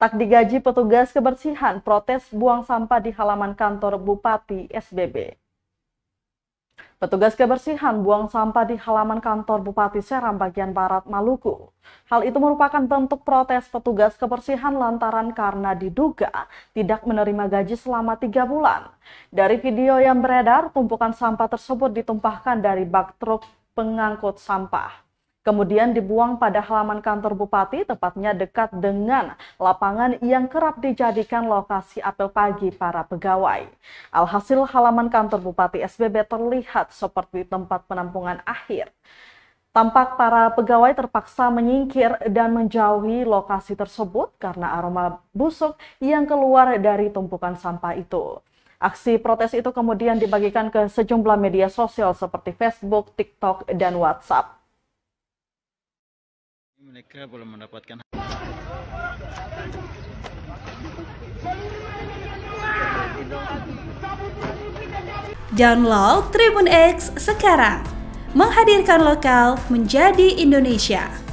Tak digaji petugas kebersihan protes buang sampah di halaman kantor Bupati SBB. Petugas kebersihan buang sampah di halaman kantor Bupati Seram bagian Barat Maluku. Hal itu merupakan bentuk protes petugas kebersihan lantaran karena diduga tidak menerima gaji selama 3 bulan. Dari video yang beredar, tumpukan sampah tersebut ditumpahkan dari bak truk pengangkut sampah. Kemudian dibuang pada halaman kantor Bupati, tepatnya dekat dengan lapangan yang kerap dijadikan lokasi apel pagi para pegawai. Alhasil halaman kantor Bupati SBB terlihat seperti tempat penampungan akhir. Tampak para pegawai terpaksa menyingkir dan menjauhi lokasi tersebut karena aroma busuk yang keluar dari tumpukan sampah itu. Aksi protes itu kemudian dibagikan ke sejumlah media sosial seperti Facebook, TikTok, dan WhatsApp. Mereka belum mendapatkan. Download Tribun X sekarang, menghadirkan lokal menjadi Indonesia.